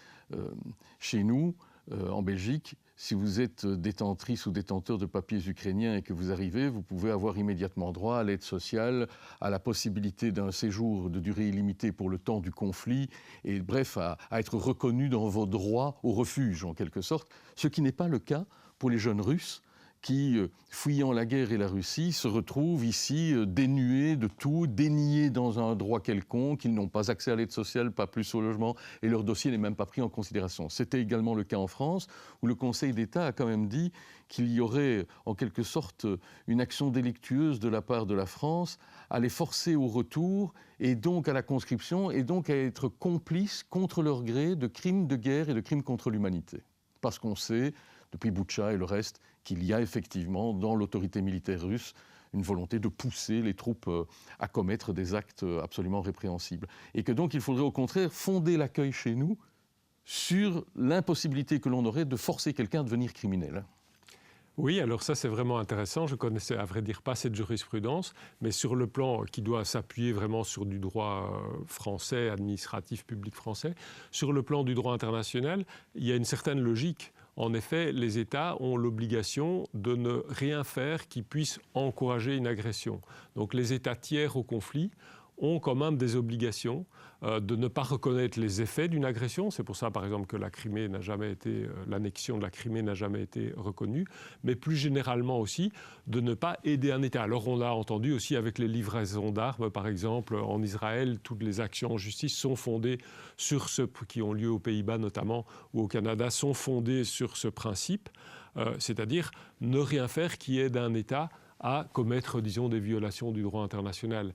chez nous, en Belgique, si vous êtes détentrice ou détenteur de papiers ukrainiens et que vous arrivez, vous pouvez avoir immédiatement droit à l'aide sociale, à la possibilité d'un séjour de durée illimitée pour le temps du conflit, et bref, à être reconnu dans vos droits au refuge, en quelque sorte, ce qui n'est pas le cas pour les jeunes Russes qui, fuyant la guerre et la Russie, se retrouvent ici dénués de tout, déniés dans un droit quelconque, ils n'ont pas accès à l'aide sociale, pas plus au logement, et leur dossier n'est même pas pris en considération. C'était également le cas en France, où le Conseil d'État a quand même dit qu'il y aurait en quelque sorte une action délictueuse de la part de la France à les forcer au retour, et donc à la conscription, et donc à être complices contre leur gré de crimes de guerre et de crimes contre l'humanité. Parce qu'on sait, depuis Boutcha et le reste, qu'il y a effectivement dans l'autorité militaire russe une volonté de pousser les troupes à commettre des actes absolument répréhensibles. Et que donc il faudrait au contraire fonder l'accueil chez nous sur l'impossibilité que l'on aurait de forcer quelqu'un à devenir criminel. Oui, alors ça c'est vraiment intéressant. Je connaissais à vrai dire pas cette jurisprudence, mais sur le plan qui doit s'appuyer vraiment sur du droit français, administratif, public français, sur le plan du droit international, il y a une certaine logique. En effet, les États ont l'obligation de ne rien faire qui puisse encourager une agression. Donc les États tiers au conflit ont quand même des obligations de ne pas reconnaître les effets d'une agression. C'est pour ça, par exemple, que l'annexion de la Crimée n'a jamais été reconnue, mais plus généralement aussi de ne pas aider un État. Alors on l'a entendu aussi avec les livraisons d'armes, par exemple, en Israël, toutes les actions en justice sont fondées sur qui ont lieu aux Pays-Bas notamment, ou au Canada, sont fondées sur ce principe, c'est-à-dire ne rien faire qui aide un État à commettre, disons, des violations du droit international.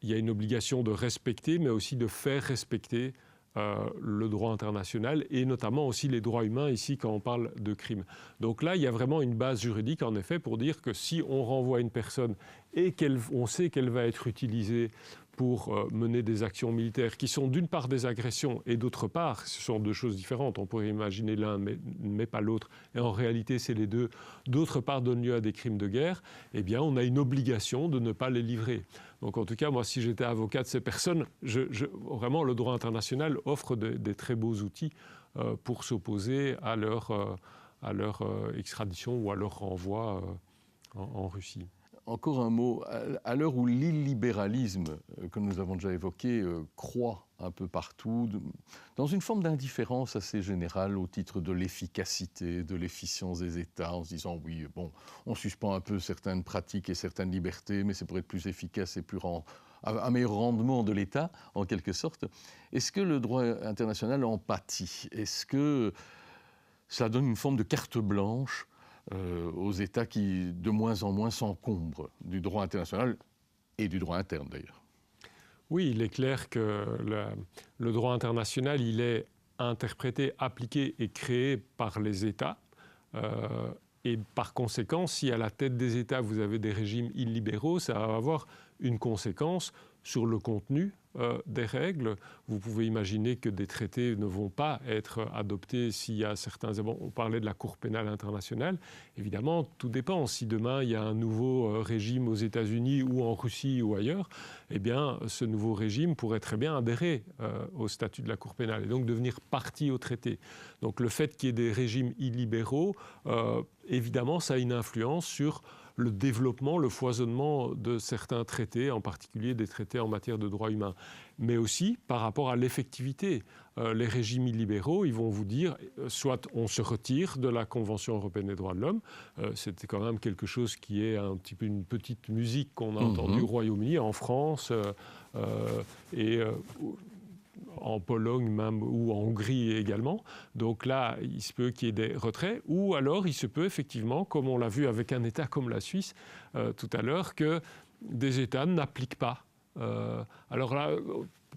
Il y a une obligation de respecter, mais aussi de faire respecter le droit international et notamment aussi les droits humains ici quand on parle de crimes. Donc là, il y a vraiment une base juridique en effet pour dire que si on renvoie une personne et qu'on sait qu'elle va être utilisée pour mener des actions militaires qui sont d'une part des agressions et d'autre part, ce sont deux choses différentes. On pourrait imaginer l'un mais pas l'autre. Et en réalité, c'est les deux. D'autre part, donnent lieu à des crimes de guerre. Eh bien, on a une obligation de ne pas les livrer. Donc en tout cas, moi, si j'étais avocat de ces personnes, vraiment, le droit international offre des très beaux outils pour s'opposer à leur extradition ou à leur renvoi en Russie. Encore un mot, à l'heure où l'illibéralisme, que nous avons déjà évoqué, croît un peu partout, dans une forme d'indifférence assez générale au titre de l'efficacité, de l'efficience des États, en se disant oui, bon, on suspend un peu certaines pratiques et certaines libertés, mais c'est pour être plus efficace et un meilleur rendement de l'État, en quelque sorte. Est-ce que le droit international en pâtit? Est-ce que cela donne une forme de carte blanche aux États qui, de moins en moins, s'encombrent du droit international et du droit interne, d'ailleurs? Oui, il est clair que le droit international, il est interprété, appliqué et créé par les États. Et par conséquent, si à la tête des États, vous avez des régimes illibéraux, ça va avoir une conséquence sur le contenu des règles. Vous pouvez imaginer que des traités ne vont pas être adoptés s'il y a certains... Bon, on parlait de la Cour pénale internationale. Évidemment, tout dépend. Si demain, il y a un nouveau régime aux États-Unis ou en Russie ou ailleurs, eh bien, ce nouveau régime pourrait très bien adhérer au statut de la Cour pénale et donc devenir partie au traité. Donc le fait qu'il y ait des régimes illibéraux, évidemment, ça a une influence sur le développement, le foisonnement de certains traités, en particulier des traités en matière de droits humains, mais aussi par rapport à l'effectivité. Les régimes illibéraux, ils vont vous dire, soit on se retire de la Convention européenne des droits de l'homme, c'était quand même quelque chose qui est un petit peu une petite musique qu'on a entendue au Royaume-Uni, en France, en Pologne même, ou en Hongrie également. Donc là, il se peut qu'il y ait des retraits, ou alors il se peut effectivement, comme on l'a vu avec un État comme la Suisse tout à l'heure, que des États n'appliquent pas. Alors là,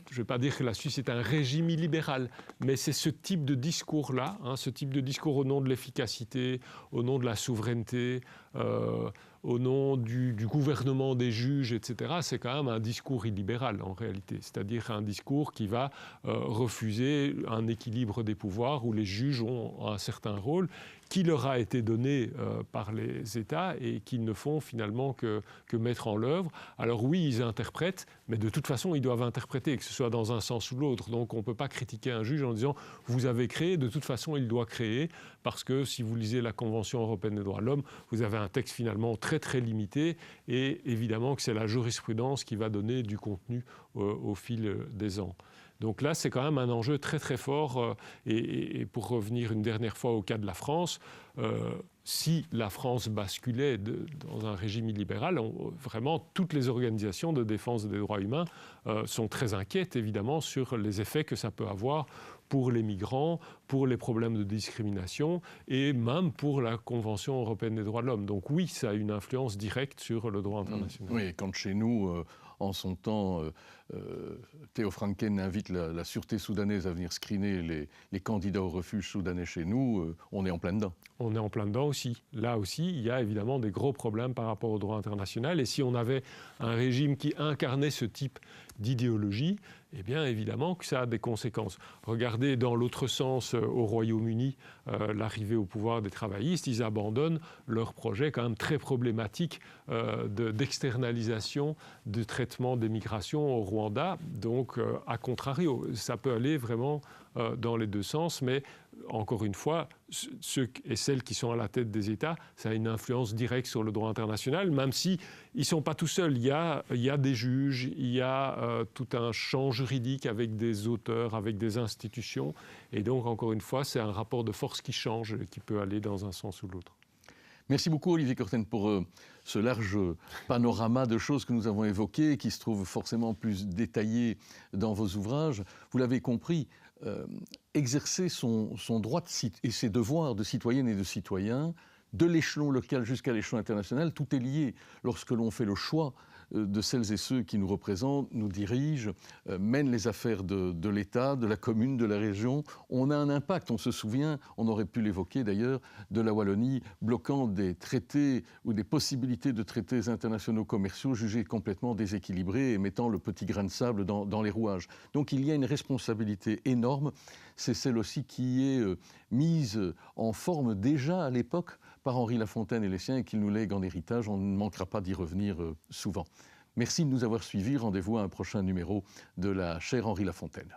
je ne vais pas dire que la Suisse est un régime illibéral, mais c'est ce type de discours-là, ce type de discours au nom de l'efficacité, au nom de la souveraineté, au nom du gouvernement des juges, etc., c'est quand même un discours illibéral en réalité. C'est-à-dire un discours qui va refuser un équilibre des pouvoirs où les juges ont un certain rôle qui leur a été donné par les États et qu'ils ne font finalement que mettre en l'œuvre. Alors oui, ils interprètent, mais de toute façon, ils doivent interpréter, que ce soit dans un sens ou l'autre. Donc on ne peut pas critiquer un juge en disant « vous avez créé », de toute façon, il doit créer, parce que si vous lisez la Convention européenne des droits de l'homme, vous avez un texte finalement très très limité et évidemment que c'est la jurisprudence qui va donner du contenu au fil des ans. Donc là, c'est quand même un enjeu très très fort. Et pour revenir une dernière fois au cas de la France, si la France basculait dans un régime illibéral, vraiment toutes les organisations de défense des droits humains sont très inquiètes évidemment sur les effets que ça peut avoir pour les migrants, pour les problèmes de discrimination et même pour la Convention européenne des droits de l'homme. Donc oui, ça a une influence directe sur le droit international. Oui, quand chez nous, en son temps, Theo Franken invite la sûreté soudanaise à venir screener les candidats au refuge soudanais chez nous, on est en plein dedans. On est en plein dedans aussi. Là aussi, il y a évidemment des gros problèmes par rapport au droit international. Et si on avait un régime qui incarnait ce type d'idéologie, eh bien évidemment que ça a des conséquences. Regardez dans l'autre sens au Royaume-Uni, l'arrivée au pouvoir des travaillistes, ils abandonnent leur projet quand même très problématique d'externalisation du traitement des migrations au Rwanda. Donc, à contrario, ça peut aller vraiment dans les deux sens, mais encore une fois, ceux et celles qui sont à la tête des États, ça a une influence directe sur le droit international, même si ils ne sont pas tout seuls. Il y a des juges, il y a tout un champ juridique avec des auteurs, avec des institutions. Et donc, encore une fois, c'est un rapport de force qui change et qui peut aller dans un sens ou l'autre. Merci beaucoup Olivier Courtine pour ce large panorama de choses que nous avons évoquées et qui se trouvent forcément plus détaillées dans vos ouvrages. Vous l'avez compris, exercer son droit et ses devoirs de citoyenne et de citoyen, de l'échelon local jusqu'à l'échelon international, tout est lié. Lorsque l'on fait le choix de celles et ceux qui nous représentent, nous dirigent, mènent les affaires de l'État, de la commune, de la région, on a un impact. On se souvient, on aurait pu l'évoquer d'ailleurs, de la Wallonie bloquant des traités ou des possibilités de traités internationaux commerciaux jugés complètement déséquilibrés et mettant le petit grain de sable dans les rouages. Donc il y a une responsabilité énorme. C'est celle aussi qui est mise en forme déjà à l'époque par Henri Lafontaine et les siens et qu'il nous lègue en héritage. On ne manquera pas d'y revenir souvent. Merci de nous avoir suivis. Rendez-vous à un prochain numéro de la chaire Henri Lafontaine.